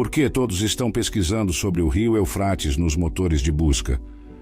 Por que todos estão pesquisando sobre o rio Eufrates nos motores de busca?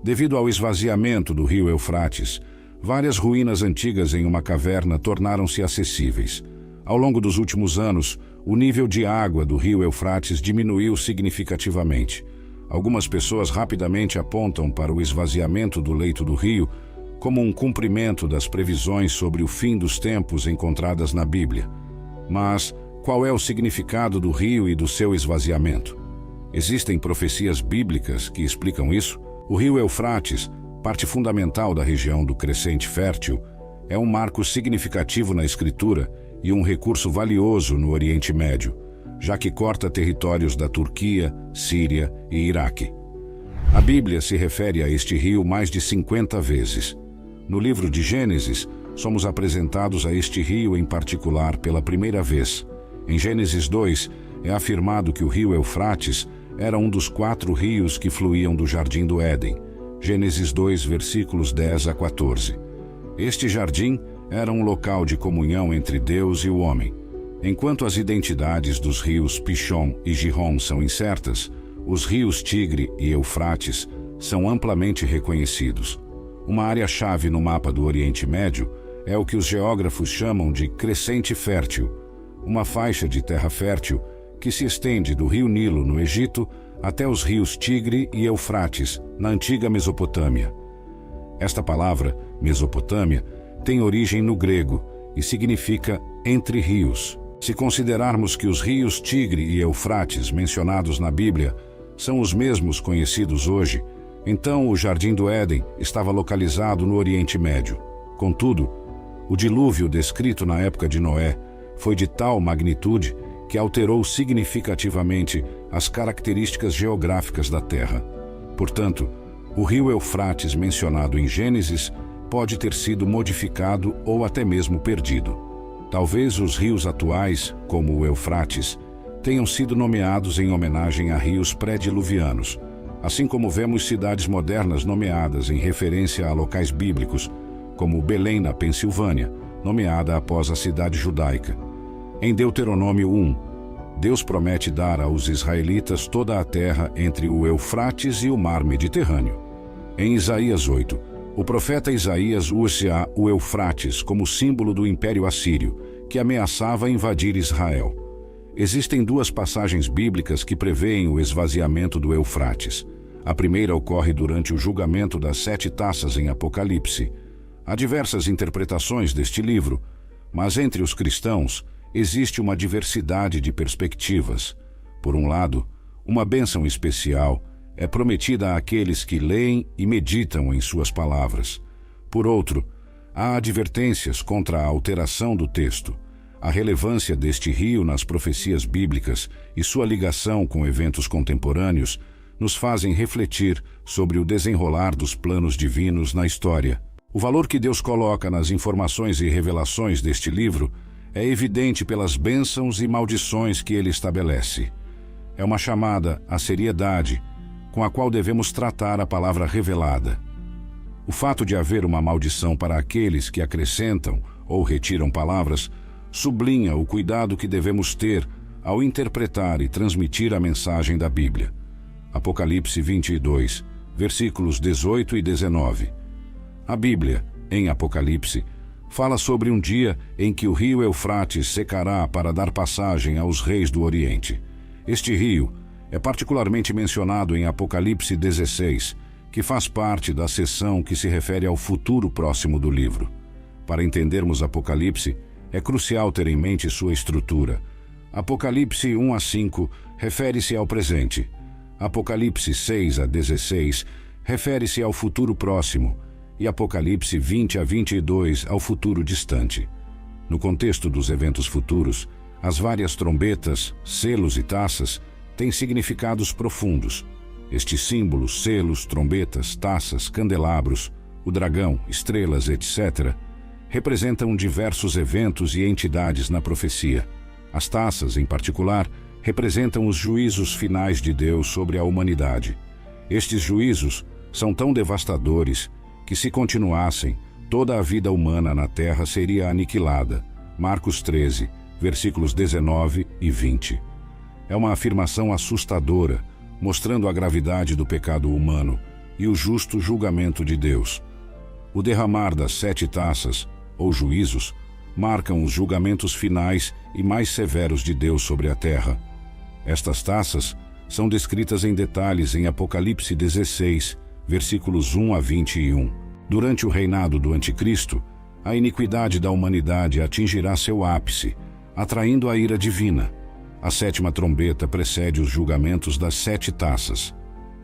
Devido ao esvaziamento do rio Eufrates, várias ruínas antigas em uma caverna tornaram-se acessíveis. Ao longo dos últimos anos, o nível de água do rio Eufrates diminuiu significativamente. Algumas pessoas rapidamente apontam para o esvaziamento do leito do rio como um cumprimento das previsões sobre o fim dos tempos encontradas na Bíblia. Mas qual é o significado do rio e do seu esvaziamento? Existem profecias bíblicas que explicam isso? O rio Eufrates, parte fundamental da região do Crescente Fértil, é um marco significativo na Escritura e um recurso valioso no Oriente Médio, já que corta territórios da Turquia, Síria e Iraque. A Bíblia se refere a este rio mais de 50 vezes. No livro de Gênesis, somos apresentados a este rio em particular pela primeira vez. Em Gênesis 2, é afirmado que o rio Eufrates era um dos 4 rios que fluíam do Jardim do Éden. Gênesis 2, versículos 10 a 14. Este jardim era um local de comunhão entre Deus e o homem. Enquanto as identidades dos rios Pishon e Gihon são incertas, os rios Tigre e Eufrates são amplamente reconhecidos. Uma área-chave no mapa do Oriente Médio é o que os geógrafos chamam de Crescente Fértil, uma faixa de terra fértil que se estende do rio Nilo, no Egito, até os rios Tigre e Eufrates, na antiga Mesopotâmia. Esta palavra, Mesopotâmia, tem origem no grego e significa entre rios. Se considerarmos que os rios Tigre e Eufrates mencionados na Bíblia são os mesmos conhecidos hoje, então o Jardim do Éden estava localizado no Oriente Médio. Contudo, o dilúvio descrito na época de Noé foi de tal magnitude que alterou significativamente as características geográficas da Terra. Portanto, o rio Eufrates mencionado em Gênesis pode ter sido modificado ou até mesmo perdido. Talvez os rios atuais, como o Eufrates, tenham sido nomeados em homenagem a rios pré-diluvianos, assim como vemos cidades modernas nomeadas em referência a locais bíblicos, como Belém, na Pensilvânia, nomeada após a cidade judaica. Em Deuteronômio 1, Deus promete dar aos israelitas toda a terra entre o Eufrates e o mar Mediterrâneo. Em Isaías 8, o profeta Isaías usa o Eufrates como símbolo do Império Assírio, que ameaçava invadir Israel. Existem 2 passagens bíblicas que prevêem o esvaziamento do Eufrates. A primeira ocorre durante o julgamento das 7 taças em Apocalipse. Há diversas interpretações deste livro, mas entre os cristãos existe uma diversidade de perspectivas. Por um lado, uma bênção especial é prometida àqueles que leem e meditam em suas palavras. Por outro, há advertências contra a alteração do texto. A relevância deste rio nas profecias bíblicas e sua ligação com eventos contemporâneos nos fazem refletir sobre o desenrolar dos planos divinos na história. O valor que Deus coloca nas informações e revelações deste livro é evidente pelas bênçãos e maldições que ele estabelece. É uma chamada à seriedade com a qual devemos tratar a palavra revelada. O fato de haver uma maldição para aqueles que acrescentam ou retiram palavras sublinha o cuidado que devemos ter ao interpretar e transmitir a mensagem da Bíblia. Apocalipse 22, versículos 18 e 19. A Bíblia, em Apocalipse, fala sobre um dia em que o rio Eufrates secará para dar passagem aos reis do Oriente. Este rio é particularmente mencionado em Apocalipse 16, que faz parte da seção que se refere ao futuro próximo do livro. Para entendermos Apocalipse, é crucial ter em mente sua estrutura. Apocalipse 1 a 5 refere-se ao presente. Apocalipse 6 a 16 refere-se ao futuro próximo e Apocalipse 20 a 22 ao futuro distante. No contexto dos eventos futuros, as várias trombetas, selos e taças têm significados profundos. Estes símbolos, selos, trombetas, taças, candelabros, o dragão, estrelas, etc., representam diversos eventos e entidades na profecia. As taças, em particular, representam os juízos finais de Deus sobre a humanidade. Estes juízos são tão devastadores que, se continuassem, toda a vida humana na Terra seria aniquilada. Marcos 13, versículos 19 e 20. É uma afirmação assustadora, mostrando a gravidade do pecado humano e o justo julgamento de Deus. O derramar das 7 taças, ou juízos, marcam os julgamentos finais e mais severos de Deus sobre a terra. Estas taças são descritas em detalhes em Apocalipse 16, versículos 1 a 21. Durante o reinado do Anticristo, a iniquidade da humanidade atingirá seu ápice, atraindo a ira divina. A 7ª trombeta precede os julgamentos das 7 taças.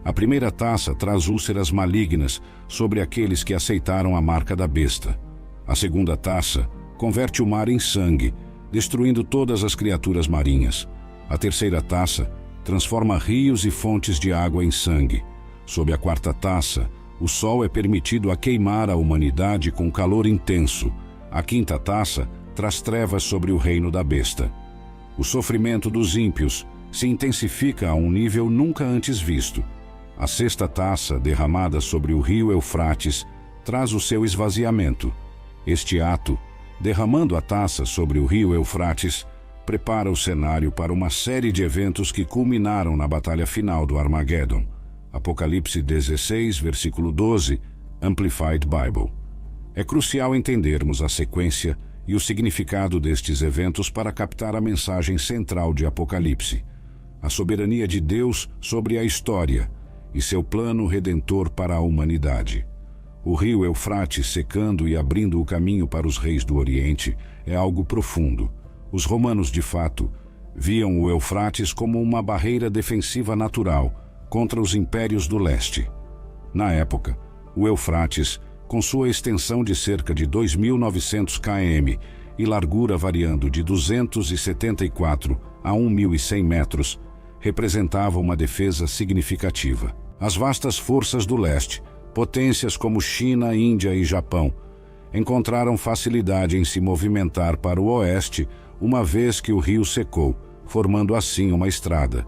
A primeira taça traz úlceras malignas sobre aqueles que aceitaram a marca da besta. A segunda taça converte o mar em sangue, destruindo todas as criaturas marinhas. A terceira taça transforma rios e fontes de água em sangue. Sob a quarta taça, o sol é permitido a queimar a humanidade com calor intenso. A quinta taça traz trevas sobre o reino da besta. O sofrimento dos ímpios se intensifica a um nível nunca antes visto. A sexta taça, derramada sobre o rio Eufrates, traz o seu esvaziamento. Este ato, derramando a taça sobre o rio Eufrates, prepara o cenário para uma série de eventos que culminaram na batalha final do Armagedon. Apocalipse 16, versículo 12, Amplified Bible. É crucial entendermos a sequência e o significado destes eventos para captar a mensagem central de Apocalipse: a soberania de Deus sobre a história e seu plano redentor para a humanidade. O rio Eufrates secando e abrindo o caminho para os reis do Oriente é algo profundo. Os romanos, de fato, viam o Eufrates como uma barreira defensiva natural contra os impérios do leste. Na época, o Eufrates, com sua extensão de cerca de 2.900 km e largura variando de 274 a 1.100 metros, representava uma defesa significativa. As vastas forças do leste, potências como China, Índia e Japão, encontraram facilidade em se movimentar para o oeste uma vez que o rio secou, formando assim uma estrada.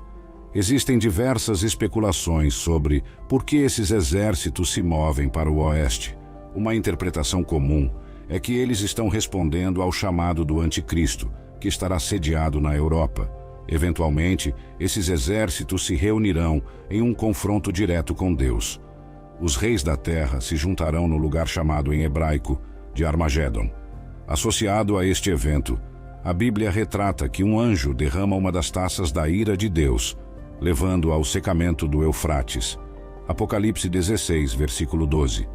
Existem diversas especulações sobre por que esses exércitos se movem para o oeste. Uma interpretação comum é que eles estão respondendo ao chamado do Anticristo, que estará sediado na Europa. Eventualmente, esses exércitos se reunirão em um confronto direto com Deus. Os reis da terra se juntarão no lugar chamado em hebraico de Armagedon. Associado a este evento, a Bíblia retrata que um anjo derrama uma das taças da ira de Deus, levando ao secamento do Eufrates. Apocalipse 16, versículo 12.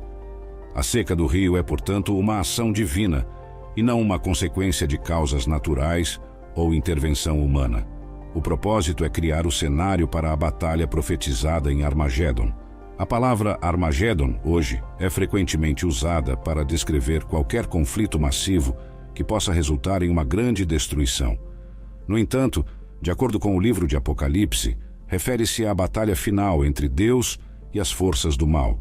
A seca do rio é, portanto, uma ação divina e não uma consequência de causas naturais ou intervenção humana. O propósito é criar o cenário para a batalha profetizada em Armagedon. A palavra Armagedon, hoje, é frequentemente usada para descrever qualquer conflito massivo que possa resultar em uma grande destruição. No entanto, de acordo com o livro de Apocalipse, refere-se à batalha final entre Deus e as forças do mal.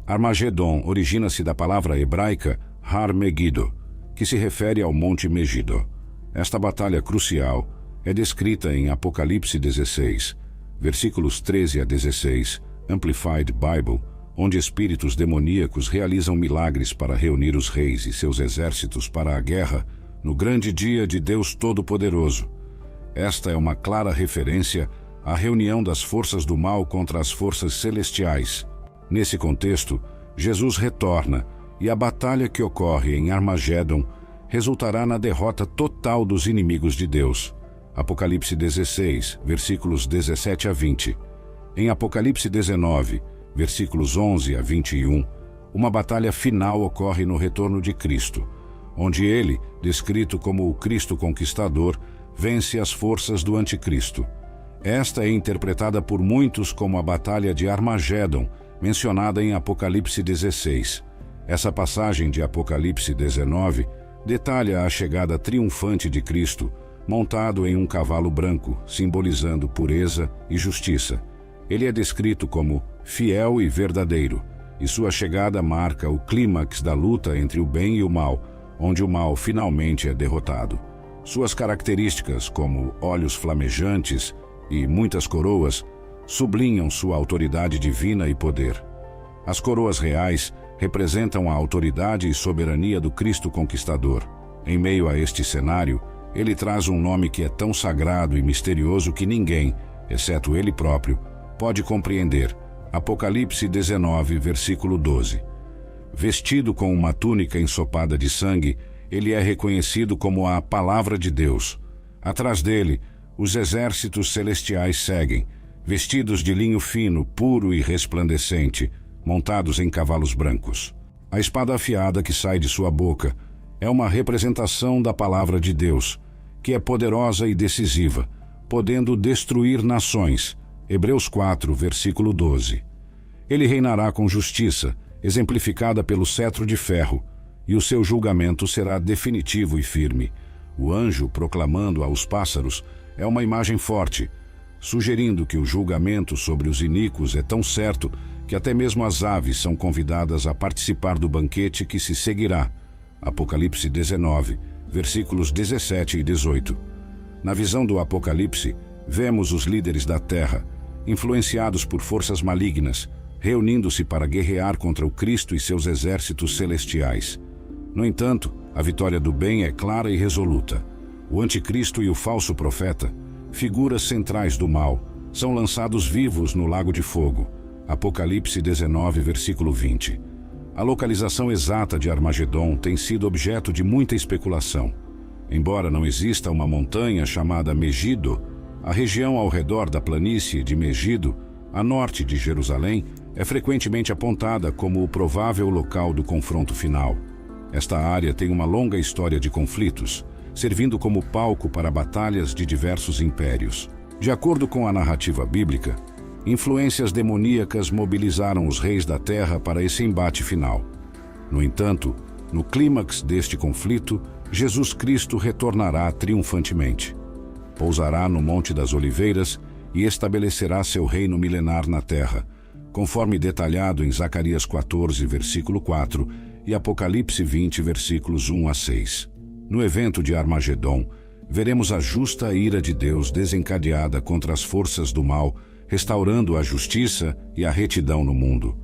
Armagedon origina-se da palavra hebraica Har Megiddo, que se refere ao Monte Megido. Esta batalha crucial é descrita em Apocalipse 16, versículos 13 a 16, Amplified Bible, onde espíritos demoníacos realizam milagres para reunir os reis e seus exércitos para a guerra no grande dia de Deus Todo-Poderoso. Esta é uma clara referência à reunião das forças do mal contra as forças celestiais. Nesse contexto, Jesus retorna e a batalha que ocorre em Armagedon resultará na derrota total dos inimigos de Deus. Apocalipse 16, versículos 17 a 20. Em Apocalipse 19, versículos 11 a 21, uma batalha final ocorre no retorno de Cristo, onde ele, descrito como o Cristo conquistador, vence as forças do Anticristo. Esta é interpretada por muitos como a Batalha de Armagedon, mencionada em Apocalipse 16. Essa passagem de Apocalipse 19 detalha a chegada triunfante de Cristo, montado em um cavalo branco, simbolizando pureza e justiça. Ele é descrito como fiel e verdadeiro, e sua chegada marca o clímax da luta entre o bem e o mal, onde o mal finalmente é derrotado. Suas características, como olhos flamejantes e muitas coroas, sublinham sua autoridade divina e poder. As coroas reais representam a autoridade e soberania do Cristo conquistador. Em meio a este cenário, Ele traz um nome que é tão sagrado e misterioso que ninguém, exceto ele próprio, pode compreender. Apocalipse 19, versículo 12. Vestido com uma túnica ensopada de sangue, ele é reconhecido como a Palavra de Deus. Atrás dele, os exércitos celestiais seguem, vestidos de linho fino, puro e resplandecente, montados em cavalos brancos. A espada afiada que sai de sua boca é uma representação da Palavra de Deus, que é poderosa e decisiva, podendo destruir nações. Hebreus 4, versículo 12. Ele reinará com justiça, exemplificada pelo cetro de ferro, e o seu julgamento será definitivo e firme. O anjo proclamando aos pássaros é uma imagem forte, sugerindo que o julgamento sobre os iníquos é tão certo que até mesmo as aves são convidadas a participar do banquete que se seguirá. Apocalipse 19, versículos 17 e 18. Na visão do Apocalipse, vemos os líderes da terra, influenciados por forças malignas, reunindo-se para guerrear contra o Cristo e seus exércitos celestiais. No entanto, a vitória do bem é clara e resoluta. O anticristo e o falso profeta, figuras centrais do mal, são lançados vivos no lago de fogo. Apocalipse 19, versículo 20. A localização exata de Armagedon tem sido objeto de muita especulação. Embora não exista uma montanha chamada Megido, a região ao redor da planície de Megido, a norte de Jerusalém, é frequentemente apontada como o provável local do confronto final. Esta área tem uma longa história de conflitos, servindo como palco para batalhas de diversos impérios. De acordo com a narrativa bíblica, influências demoníacas mobilizaram os reis da terra para esse embate final. No entanto, no clímax deste conflito, Jesus Cristo retornará triunfantemente. Pousará no Monte das Oliveiras e estabelecerá seu reino milenar na terra, conforme detalhado em Zacarias 14, versículo 4 e Apocalipse 20, versículos 1 a 6. No evento de Armagedon, veremos a justa ira de Deus desencadeada contra as forças do mal, restaurando a justiça e a retidão no mundo.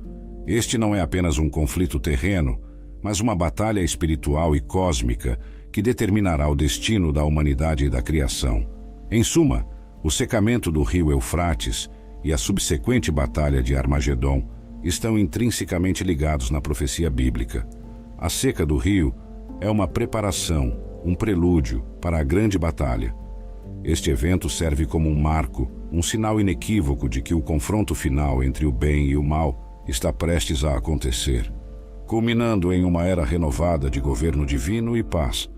Este não é apenas um conflito terreno, mas uma batalha espiritual e cósmica que determinará o destino da humanidade e da criação. Em suma, o secamento do rio Eufrates e a subsequente batalha de Armagedon estão intrinsecamente ligados na profecia bíblica. A seca do rio é uma preparação, um prelúdio para a grande batalha. Este evento serve como um marco, um sinal inequívoco de que o confronto final entre o bem e o mal está prestes a acontecer, culminando em uma era renovada de governo divino e paz,